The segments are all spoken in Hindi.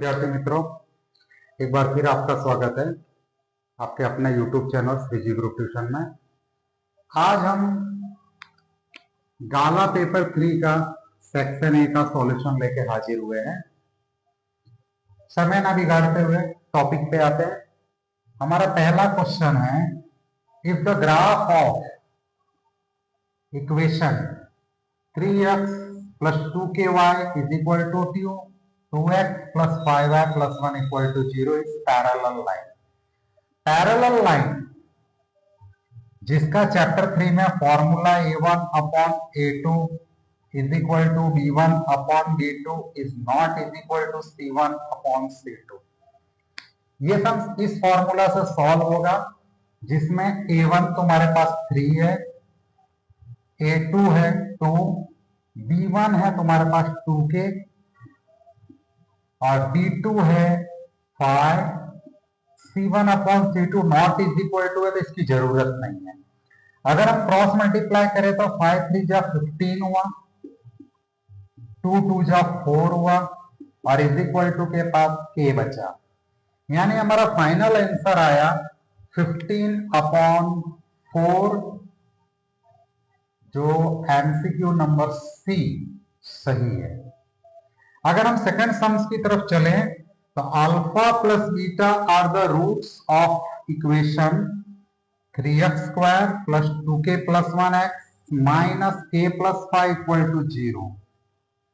विद्यार्थी मित्रों, एक बार फिर आपका स्वागत है आपके अपने YouTube channel Shreeji group tuition में। आज हम गाला पेपर 3 का सेक्शन ए का सॉल्यूशन लेके हाजिर हुए हैं। समय ना बिगाड़ते हुए टॉपिक पे आते हैं। हमारा पहला क्वेश्चन है, if the graph of equation 3x plus 2ky is equal to 2x plus 5y plus 1 equal to 0 is parallel line। Parallel line जिसका चैप्टर 3 में formula a1 upon a2 is equal to b1 upon b2 is not is equal to c1 upon c2, ये सब इस फॉर्मूला से सॉल्व होगा, जिसमें a1 तुम्हारे पास 3 है, a2 है 2, b1 है तुम्हारे पास 2k और b2 है 5, c1 upon c2 not is equal to है, तो इसकी जरूरत नहीं है। अगर हम क्रॉस मल्टीप्लाई करें तो 5 3 जा 15 हुआ, 2 2 जा 4 हुआ और इज इक्वल टू के पास k बचा, यानी हमारा फाइनल आंसर आया 15 अपॉन 4, जो एमसीक्यू नंबर सी सही है। अगर हम सेकंड सम्स की तरफ चलें तो alpha plus beta are the roots of equation 3x square plus 2k plus 1x minus k plus 5 equal to 0,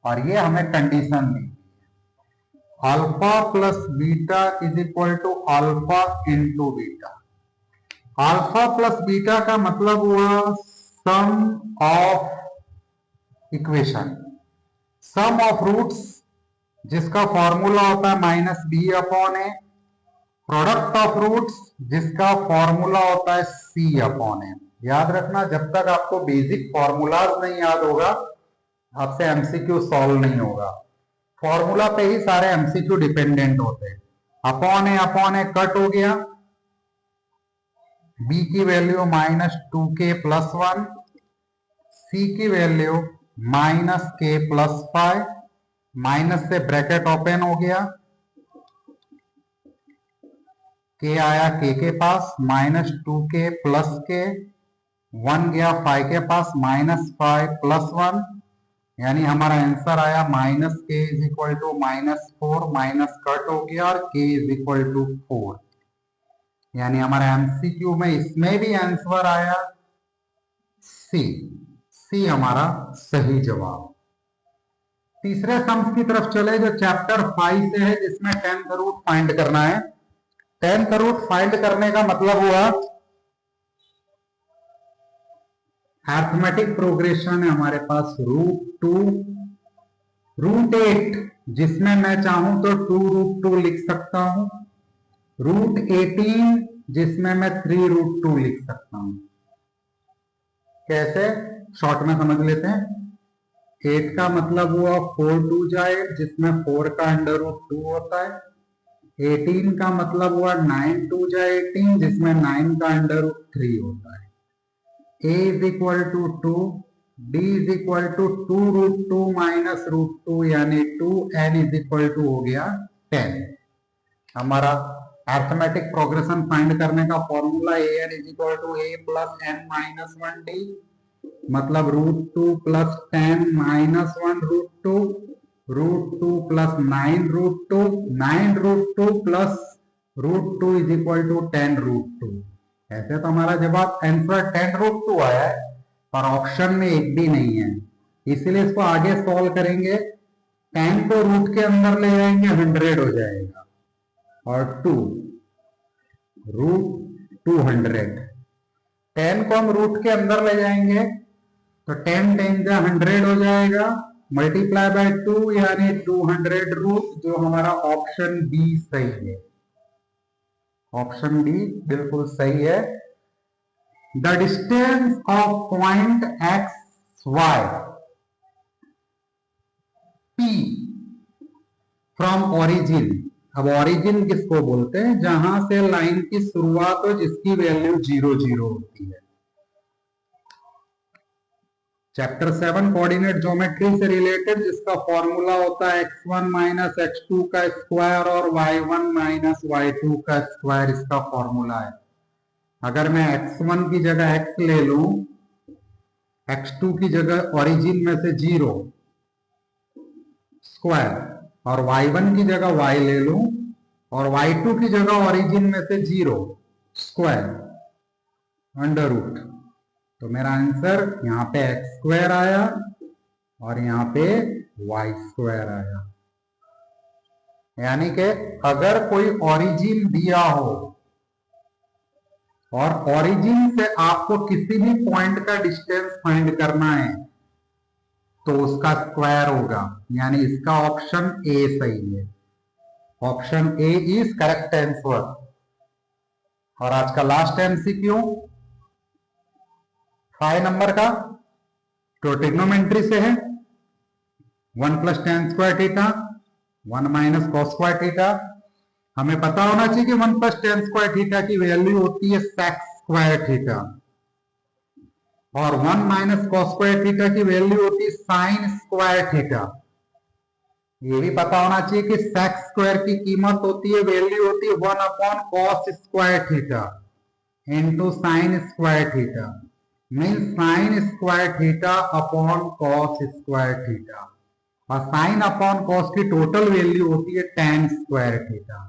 और ये हमें कंडीशन दी है alpha plus beta is equal to alpha into beta. Alpha plus beta का मतलब हुआ sum of equation, sum of roots जिसका फॉर्मूला होता है minus b upon a, product of roots जिसका फॉर्मूला होता है सी अपॉन ए। याद रखना, जब तक आपको बेसिक फॉर्मूलाज नहीं याद होगा आपसे एमसीक्यू सॉल्व नहीं होगा। फॉर्मूला पे ही सारे एमसीक्यू डिपेंडेंट होते हैं। अपॉन ए कट हो गया, बी की वैल्यू माइनस 2k प्लस 1, सी की value minus k plus 5, minus से ब्रैकेट ओपन हो गया, k आया k के पास माइनस 2k प्लस k, 1 गया 5 के पास माइनस 5 प्लस 1, यानी हमारा आंसर आया minus k is equal to minus 4, minus cut हो गया और k इज इक्वल टू 4, यानी हमारा एमसीक्यू में इसमें भी आंसर आया सी हमारा सही जवाब। तीसरे सम्स की तरफ चले जो चैप्टर 5 से है, जिसमें 10th रूट फाइंड करना है। 10th रूट फाइंड करने का मतलब हुआ अरिथमेटिक प्रोग्रेशन है हमारे पास √2, √8 जिसमें मैं चाहूं तो 2√2 लिख सकता हूं, √18 जिसमें मैं 3√2 लिख सकता हूं। कैसे, शॉर्ट में समझ लेते हैं। 8 का मतलब हुआ 4 2 जा 8 जिसमें 4 का √2 होता है। 18 का मतलब हुआ 9 2 जा 18 जिसमें 9 का √3 होता है। a is equal to 2, d is equal to 2√2 minus √2 यानी 2n इज इक्वल टू हो गया 10। हमारा अरिथमेटिक प्रोग्रेशन फाइंड करने का formula an is equal to a plus n minus 1d, मतलब √2 plus 10 minus 1 √2, √2 plus 9√2, 9√2 plus √2 is equal to 10√2। ऐसे तो हमारा जवाब आंसर 10√2 आया है, पर ऑप्शन में एक भी नहीं है, इसलिए इसको आगे सॉल्व करेंगे। 10 को रूट के अंदर ले जाएंगे 100 हो जाएगा और 2 √200। 10 को हम रूट के अंदर ले जाएंगे तो 10 10 जा 100 हो जाएगा, मल्टीप्लाई बाय 2 यानी 200 रूट, जो हमारा ऑप्शन बी सही है। ऑप्शन बी बिल्कुल सही है। The distance of point X Y P from origin. अब ओरिजिन किसको बोलते हैं, जहां से लाइन की शुरुआत हो जिसकी वैल्यू 0 0 होती है। चैप्टर 7 कोऑर्डिनेट ज्योमेट्री से रिलेटेड, जिसका फॉर्मूला होता है x1 माइनस x2 का स्क्वायर और y1 माइनस y2 का स्क्वायर, इसका फॉर्मूला है। अगर मैं x1 की जगह x ले लूं, x2 की जगह ओरिजिन में से 0 स्क्वायर और y1 की जगह y ले लूं और y2 की जगह ओरिजिन में से 0 स्क्वायर अंडर रूट, तो मेरा आंसर यहाँ पे एक्स स्क्वायर आया और यहाँ पे वाई स्क्वायर आया। यानी कि अगर कोई ओरिजिन दिया हो और ओरिजिन से आपको किसी भी पॉइंट का डिस्टेंस फाइंड करना है तो उसका स्क्वायर होगा, यानी इसका ऑप्शन ए सही है। Option A is correct answer. और आज का लास्ट एमसीक्यू 5 नंबर का, तो ट्रिग्नोमेट्री से है। 1 plus ten square theta 1 minus cos square theta. हमें पता होना चाहिए कि 1 प्लस टेन स्क्वायर थीटा की वैल्यू होती है सेक स्क्वायर थीटा और 1 माइनस कॉस स्क्वायर थीटा की वैल्यू होती है साइन स्क्वायर थीटा। ये भी पता होना चाहिए कि सेक स्क्वायर की कीमत होती है, वैल्यू होती है 1 upon cos square theta into sine square theta, mean sine square theta upon cos square theta. और साइन अपॉन कॉस की टोटल वैल्यू होती है टेन स्क्वायर थीटा,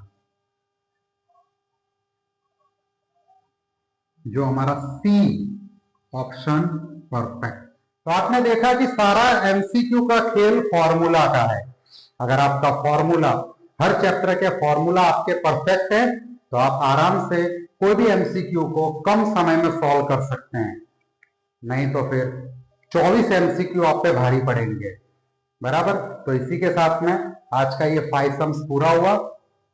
जो हमारा सी ऑप्शन परफेक्ट। तो आपने देखा कि सारा एमसीक्यू का खेल फॉर्मूला का है। अगर आपका फॉर्मूला, हर चैप्टर के फॉर्मूला आपके परफेक्ट है तो आप आराम से कोई भी एमसीक्यू को कम समय में सॉल्व कर सकते हैं, नहीं तो फिर 24 एमसीक्यू आप पे भारी पड़ेंगे। बराबर। तो इसी के साथ में आज का ये 5 सम्स पूरा हुआ।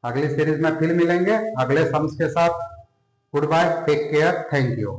अगली सीरीज में फिर मिलेंगे अगले सम्स के साथ। Good bye, take care, thank you.